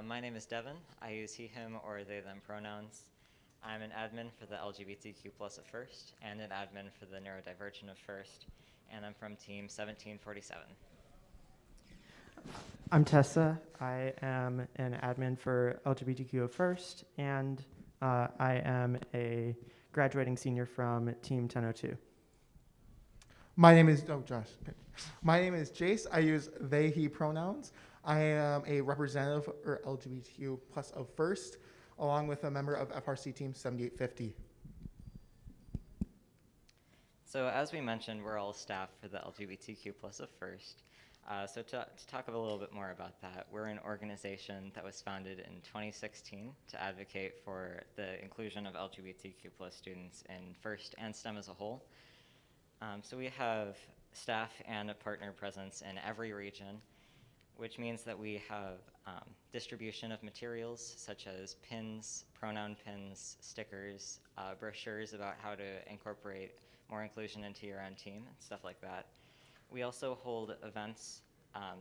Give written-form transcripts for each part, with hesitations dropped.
My name is Devin. I use he, him, or they, them pronouns. I'm an admin for the LGBTQ plus of FIRST and an admin for the neurodivergent of FIRST, and I'm from team 1747. I'm Tessa. I am an admin for LGBTQ of FIRST, and I am a graduating senior from Team 1002. My name is Josh. My name is Jace. I use they, he pronouns. I am a representative or LGBTQ plus of FIRST, along with a member of FRC Team 7850. So as we mentioned, we're all staff for the LGBTQ plus of FIRST. So to talk a little bit more about that, we're an organization that was founded in 2016 to advocate for the inclusion of LGBTQ plus students in FIRST and STEM as a whole. So we have staff and a partner presence in every region, which means that we have distribution of materials such as pins, pronoun pins, stickers, brochures about how to incorporate more inclusion into your own team, and stuff like that. We also hold events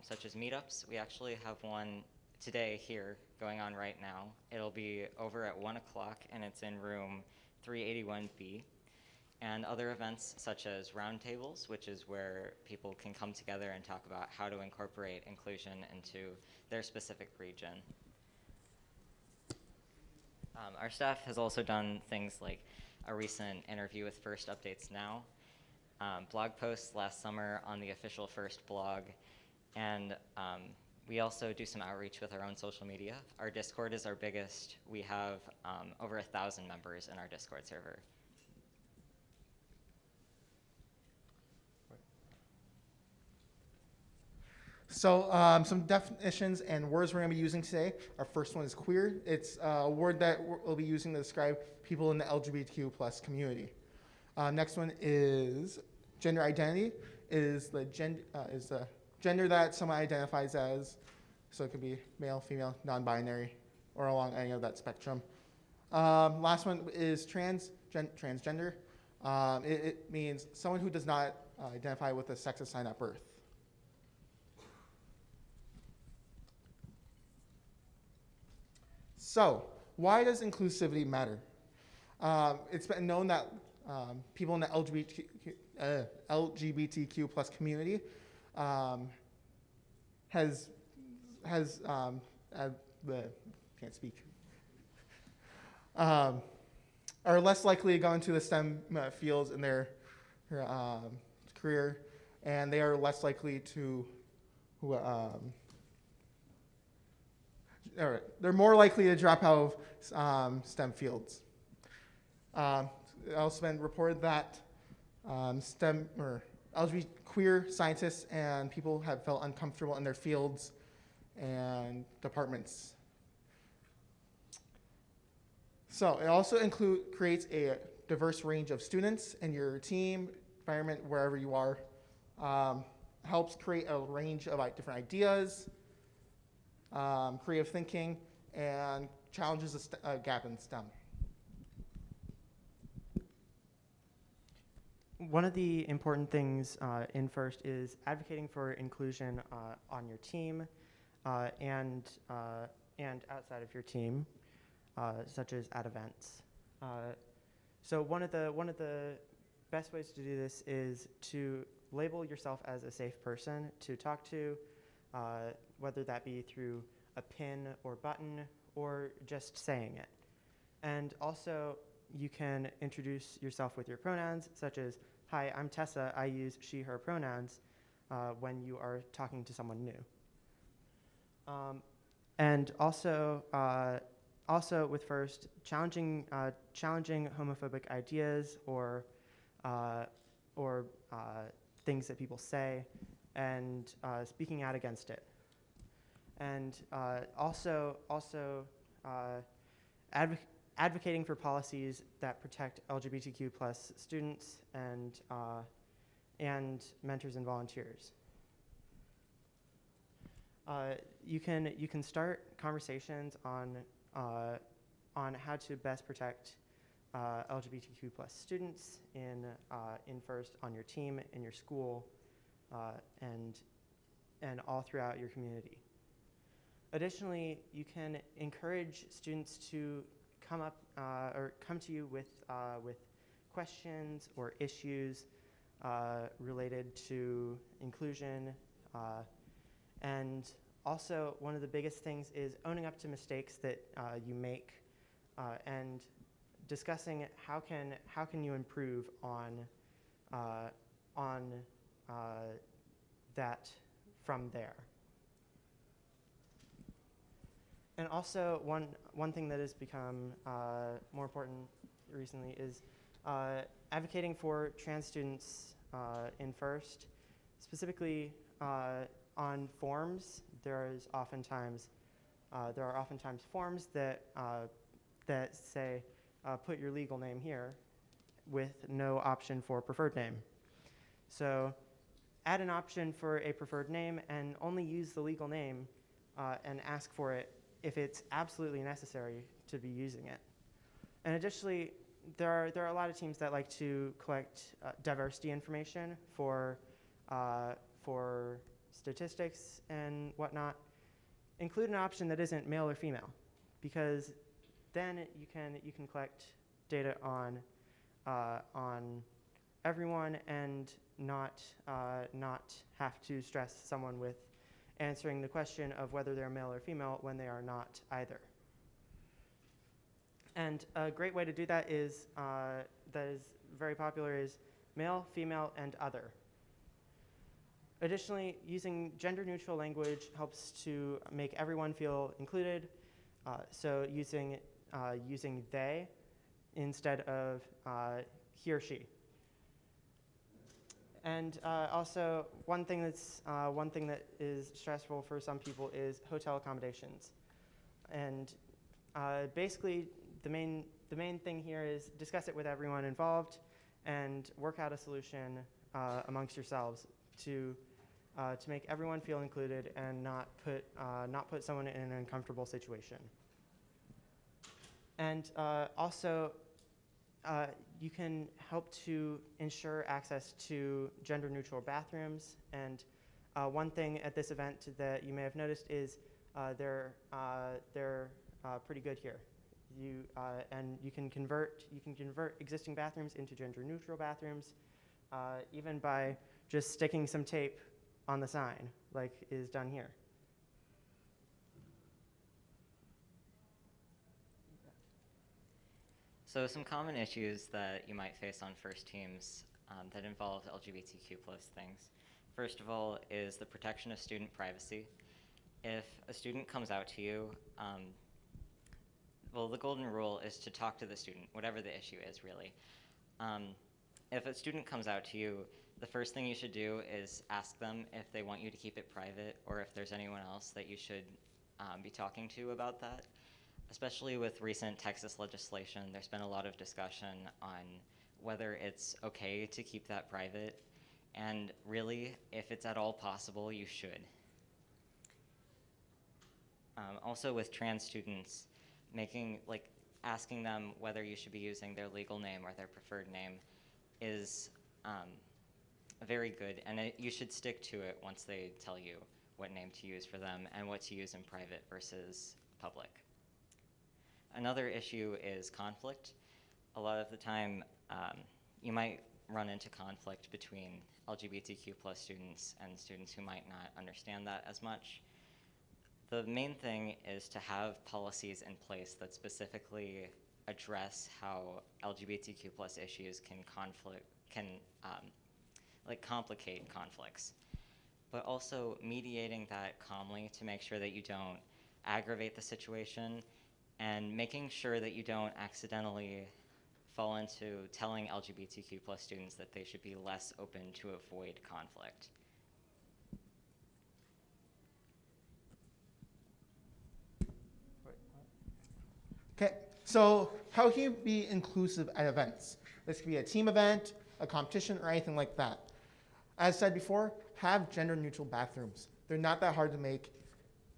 such as meetups. We actually have one today here going on right now. It'll be over at 1 o'clock, and it's in room 381B. And other events such as roundtables, which is where people can come together and talk about how to incorporate inclusion into their specific region. Our staff has also done things like a recent interview with FIRST Updates Now, blog posts last summer on the official FIRST blog, and we also do some outreach with our own social media. Our Discord is our biggest. We have over 1,000 members in our Discord server. So some definitions and words we're going to be using today. Our first one is queer. It's a word that we'll be using to describe people in the LGBTQ plus community. Next one is gender identity. Is the gender that someone identifies as. So it could be male, female, non-binary, or along any of that spectrum. Last one is transgender. It means someone who does not identify with the sex assigned at birth. So, why does inclusivity matter? It's been known that people in the LGBTQ plus community can't speak. Are less likely to go into the STEM fields in their career, and they are less likely to they're more likely to drop out of STEM fields. It's also been reported that STEM or LGBT queer scientists and people have felt uncomfortable in their fields and departments. So it also creates a diverse range of students in your team, environment, wherever you are. Helps create a range of different ideas, creative thinking, and challenges a gap in STEM. One of the important things in FIRST is advocating for inclusion on your team and outside of your team, such as at events. So one of the best ways to do this is to label yourself as a safe person to talk to, whether that be through a pin or button or just saying it. And also, you can introduce yourself with your pronouns, such as, "Hi, I'm Tessa. I use she, her pronouns," when you are talking to someone new. And also with FIRST, challenging homophobic ideas or things that people say, and speaking out against it. And also advocating for policies that protect LGBTQ plus students and mentors and volunteers. You can start conversations on how to best protect LGBTQ plus students in FIRST, on your team, in your school, and all throughout your community. Additionally, you can encourage students to come up or come to you with questions or issues related to inclusion. And also, one of the biggest things is owning up to mistakes that you make and discussing how can you improve on that from there. And also, one thing that has become more important recently is advocating for trans students in FIRST, specifically on forms. There are oftentimes forms that say put your legal name here, with no option for preferred name. So add an option for a preferred name and only use the legal name and ask for it if it's absolutely necessary to be using it. And additionally, there are a lot of teams that like to collect diversity information for statistics and whatnot. Include an option that isn't male or female, because then you can collect data on everyone and not have to stress someone with answering the question of whether they're male or female when they are not either. And a great way to do that is that is very popular is male, female, and other. Additionally, using gender-neutral language helps to make everyone feel included. So using they instead of he or she. And also, one thing that is stressful for some people is hotel accommodations. And basically, the main thing here is discuss it with everyone involved, and work out a solution amongst yourselves to make everyone feel included and not put someone in an uncomfortable situation. And also, you can help to ensure access to gender-neutral bathrooms. And one thing at this event that you may have noticed is they're pretty good here. And you can convert existing bathrooms into gender-neutral bathrooms, even by just sticking some tape on the sign, like is done here. So some common issues that you might face on FIRST teams that involve LGBTQ plus things. First of all is the protection of student privacy. If a student comes out to you, well, the golden rule is to talk to the student, whatever the issue is, really. If a student comes out to you, the first thing you should do is ask them if they want you to keep it private or if there's anyone else that you should be talking to about that. Especially with recent Texas legislation, there's been a lot of discussion on whether it's okay to keep that private, and really, if it's at all possible, you should. Also with trans students, asking them whether you should be using their legal name or their preferred name is very good, and you should stick to it once they tell you what name to use for them and what to use in private versus public. Another issue is conflict. A lot of the time, you might run into conflict between LGBTQ plus students and students who might not understand that as much. The main thing is to have policies in place that specifically address how LGBTQ plus issues can complicate conflicts, but also mediating that calmly to make sure that you don't aggravate the situation, and making sure that you don't accidentally fall into telling LGBTQ plus students that they should be less open to avoid conflict. Okay, so how can you be inclusive at events? This could be a team event, a competition, or anything like that. As said before, have gender-neutral bathrooms. They're not that hard to make,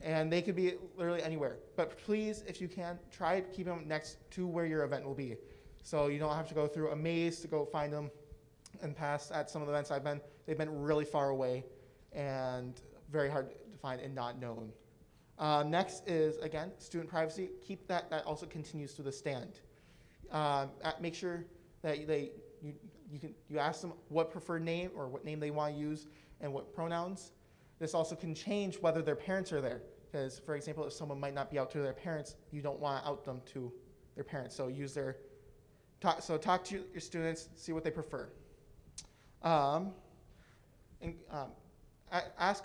and they could be literally anywhere. But please, if you can, try to keep them next to where your event will be. So you don't have to go through a maze to go find them. In the past, at some of the events I've been, they've been really far away and very hard to find and not known. Next is, again, student privacy. Keep that also continues to the stand. Make sure that you ask them what preferred name or what name they want to use and what pronouns. This also can change whether their parents are there. Because, for example, if someone might not be out to their parents, you don't want to out them to their parents. So talk to your students, see what they prefer. Ask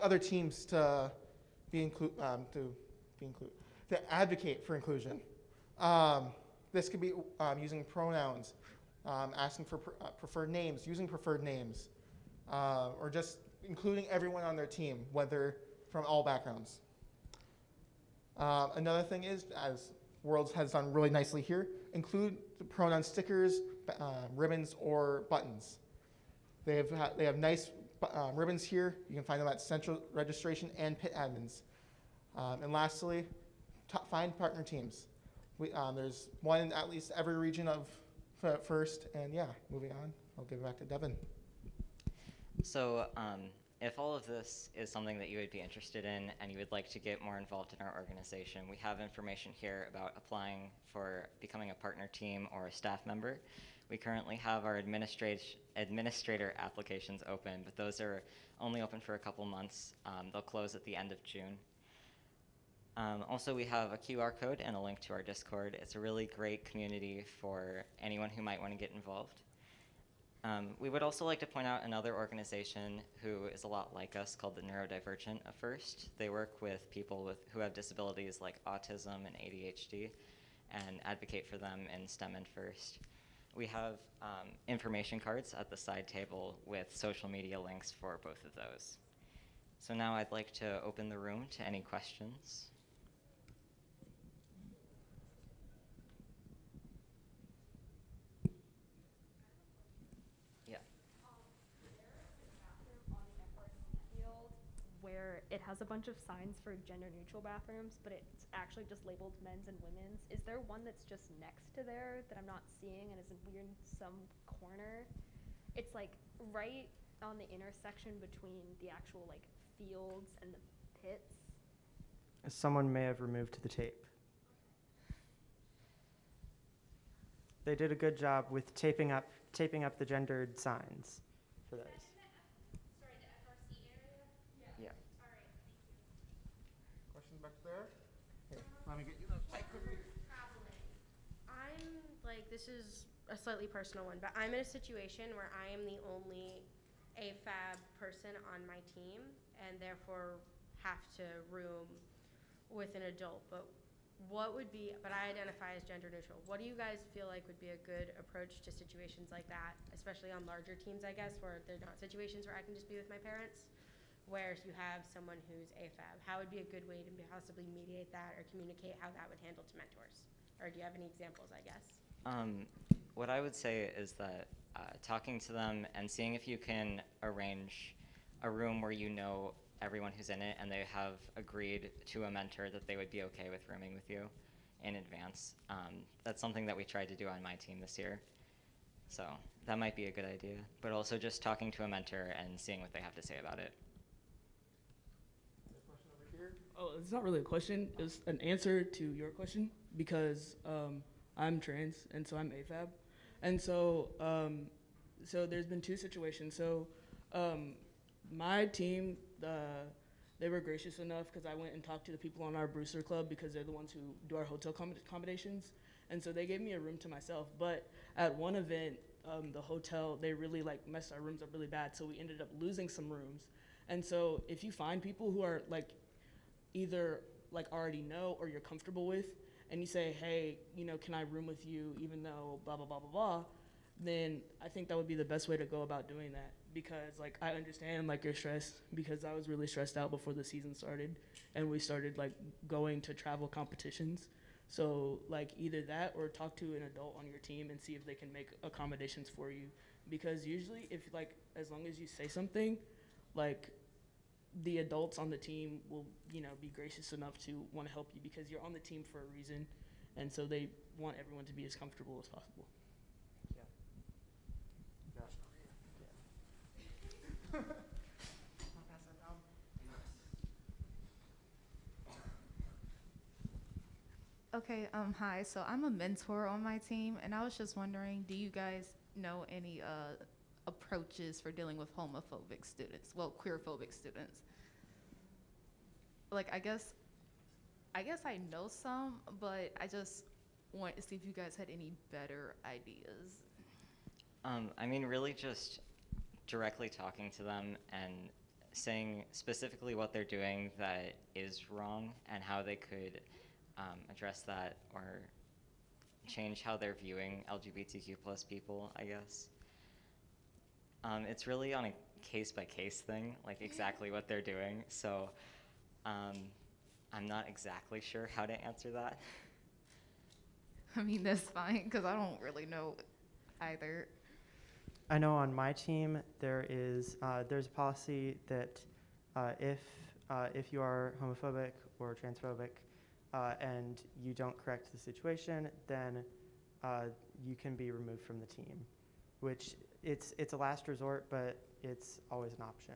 other teams to advocate for inclusion. This could be using pronouns, asking for preferred names, using preferred names, or just including everyone on their team, whether from all backgrounds. Another thing is, as Worlds has done really nicely here, include the pronoun stickers, ribbons, or buttons. They have nice ribbons here. You can find them at Central Registration and Pit Admins. And lastly, find partner teams. There's one in at least every region of FIRST. And yeah, moving on, I'll give it back to Devin. So if all of this is something that you would be interested in and you would like to get more involved in our organization, we have information here about applying for becoming a partner team or a staff member. We currently have our administrator applications open, but those are only open for a couple months. They'll close at the end of June. Also, we have a QR code and a link to our Discord. It's a really great community for anyone who might want to get involved. We would also like to point out another organization who is a lot like us called the Neurodivergent of FIRST. They work with people who have disabilities like autism and ADHD and advocate for them in STEM and FIRST. We have information cards at the side table with social media links for both of those. So now I'd like to open the room to any questions. Where it has a bunch of signs for gender-neutral bathrooms, but it's actually just labeled men's and women's. Is there one that's just next to there that I'm not seeing and is weird in some corner? It's like right on the intersection between the actual like fields and the pits. Someone may have removed the tape. They did a good job with taping up the gendered signs for those. Back there. Here, let me get you the mic quickly. This is a slightly personal one, but I'm in a situation where I am the only AFAB person on my team and therefore have to room with an adult. But I identify as gender neutral. What do you guys feel like would be a good approach to situations like that, especially on larger teams, I guess, where they're not situations where I can just be with my parents? Where you have someone who's AFAB, how would be a good way to possibly mediate that or communicate how that would handle to mentors? Or do you have any examples, I guess? What I would say is that talking to them and seeing if you can arrange a room where you know everyone who's in it and they have agreed to a mentor that they would be okay with rooming with you in advance. That's something that we tried to do on my team this year. So that might be a good idea. But also just talking to a mentor and seeing what they have to say about it. Oh, it's not really a question. It's an answer to your question because I'm trans and so I'm AFAB, and so there's been two situations. So my team, they were gracious enough because I went and talked to the people on our Brewster Club because they're the ones who do our hotel accommodations, and so they gave me a room to myself. But at one event, the hotel, they really messed our rooms up really bad, so we ended up losing some rooms. And so if you find people who are either already know or you're comfortable with, and you say, hey, can I room with you even though blah, blah, blah, blah, blah, then I think that would be the best way to go about doing that. Because I understand you're stressed, because I was really stressed out before the season started and we started going to travel competitions. So either that or talk to an adult on your team and see if they can make accommodations for you. Because usually if as long as you say something, the adults on the team will, be gracious enough to want to help you because you're on the team for a reason, and so they want everyone to be as comfortable as possible. Yeah. Okay, hi. So I'm a mentor on my team, and I was just wondering, do you guys know any approaches for dealing with homophobic students? Well, queerphobic students. Like, I guess I know some, but I just want to see if you guys had any better ideas. I mean, really just directly talking to them and saying specifically what they're doing that is wrong and how they could address that or change how they're viewing LGBTQ plus people, I guess. It's really on a case-by-case thing, like exactly what they're doing. So I'm not exactly sure how to answer that. I mean, that's fine, because I don't really know either. I know on my team there's a policy that if you are homophobic or transphobic and you don't correct the situation, then you can be removed from the team, which it's a last resort, but it's always an option.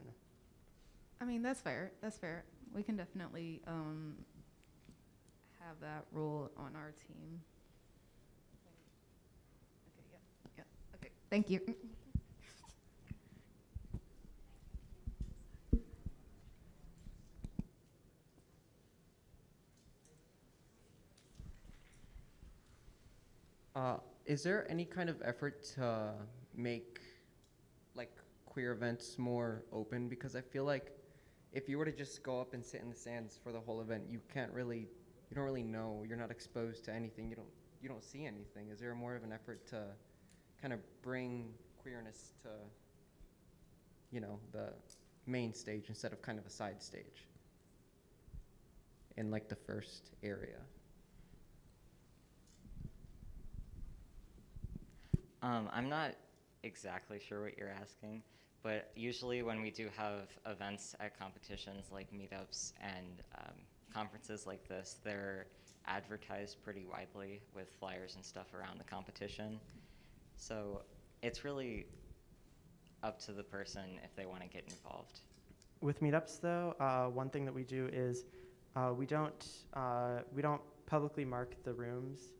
I mean, that's fair. That's fair. We can definitely have that rule on our team. Okay, yeah. Okay, thank you. Is there any kind of effort to make like queer events more open? Because I feel like if you were to just go up and sit in the stands for the whole event, you don't really know, you're not exposed to anything, you don't see anything. Is there more of an effort to kind of bring queerness to, the main stage instead of kind of a side stage in like the first area? I'm not exactly sure what you're asking, but usually when we do have events at competitions like meetups and conferences like this, they're advertised pretty widely with flyers and stuff around the competition. So it's really up to the person if they want to get involved. With meetups, though, one thing that we do is we don't publicly mark the rooms.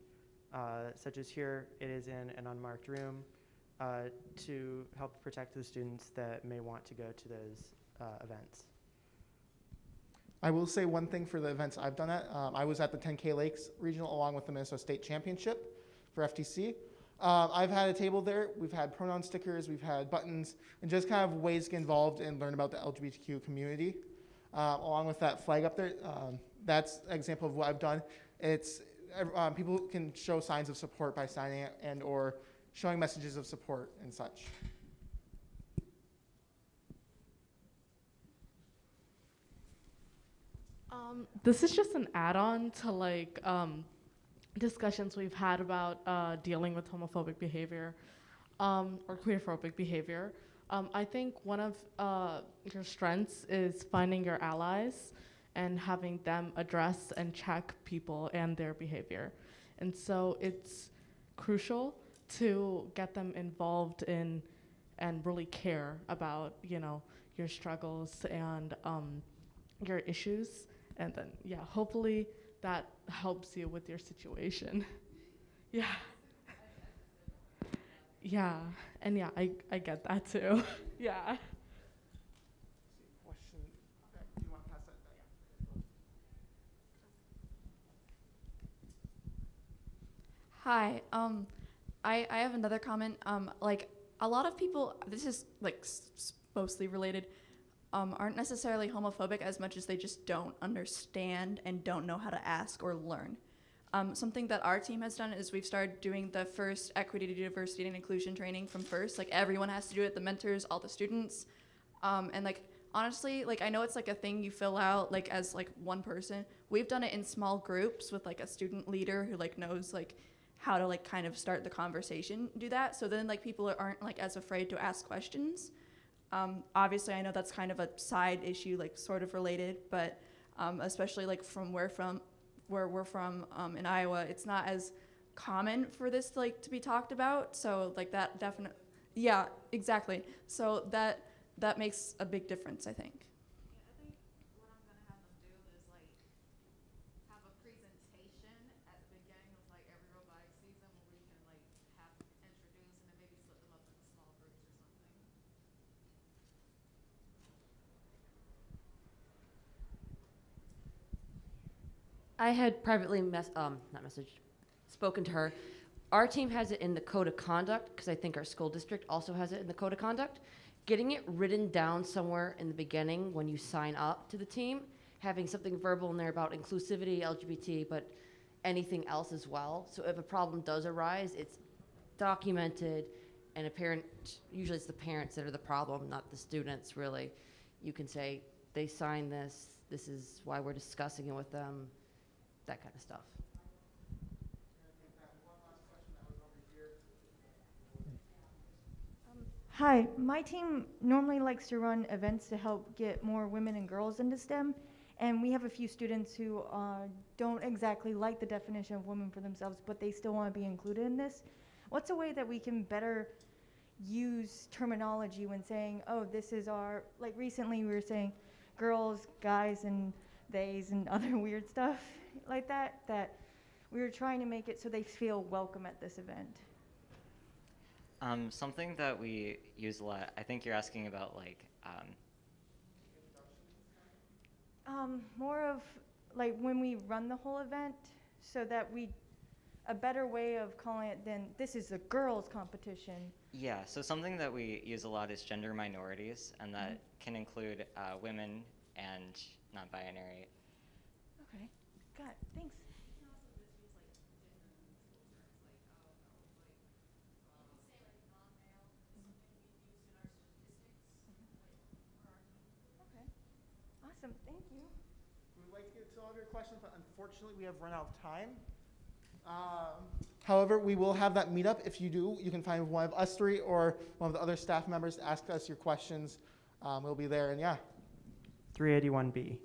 Such as here, it is in an unmarked room to help protect the students that may want to go to those events. I will say one thing for the events I've done at. I was at the 10K Lakes Regional along with the Minnesota State Championship for FTC. I've had a table there. We've had pronoun stickers, we've had buttons, and just kind of ways to get involved and learn about the LGBTQ community. Along with that flag up there, that's an example of what I've done. People can show signs of support by signing it and or showing messages of support and such. This is just an add-on to discussions we've had about dealing with homophobic behavior or queerphobic behavior. I think one of your strengths is finding your allies and having them address and check people and their behavior. And so it's crucial to get them involved in and really care about, your struggles and your issues. And then, hopefully that helps you with your situation. Yeah. Yeah, and I get that too. Yeah. Question. Do you want to pass that? Hi. I have another comment. A lot of people, this is mostly related, aren't necessarily homophobic as much as they just don't understand and don't know how to ask or learn. Something that our team has done is we've started doing the first equity, diversity, and inclusion training from FIRST. Everyone has to do it, the mentors, all the students. Honestly, I know it's a thing you fill out as one person. We've done it in small groups with a student leader who knows how to kind of start the conversation, do that. So then people aren't as afraid to ask questions. Obviously I know that's kind of a side issue, sort of related, but especially from where we're from in Iowa, it's not as common for this to be talked about. So that definitely, yeah, exactly. So that makes a big difference, I think. Yeah, I think what I'm gonna have them do is have a presentation at the I had privately spoken to her. Our team has it in the code of conduct because I think our school district also has it in the code of conduct. Getting it written down somewhere in the beginning when you sign up to the team, having something verbal in there about inclusivity, LGBT, but anything else as well. So if a problem does arise, it's documented, and a parent, usually it's the parents that are the problem, not the students really. You can say, they signed this, this is why we're discussing it with them, that kind of stuff. Hi, my team normally likes to run events to help get more women and girls into STEM, and we have a few students who don't exactly like the definition of women for themselves, but they still want to be included in this. What's a way that we can better use terminology when saying, oh, this is our, like recently we were saying girls, guys, and theys and other weird stuff like that, that we were trying to make it so they feel welcome at this event. Something that we use a lot, I think you're asking about like, More of like when we run the whole event, so that a better way of calling it than this is a girls' competition. yeah, so something that we use a lot is gender minorities, and that can include women and non-binary. Okay, got it, thanks. Okay, awesome, thank you. We would like to get to all of your questions, but unfortunately we have run out of time. However, we will have that meetup. If you do, you can find one of us three or one of the other staff members to ask us your questions. We'll be there, and yeah. 381B.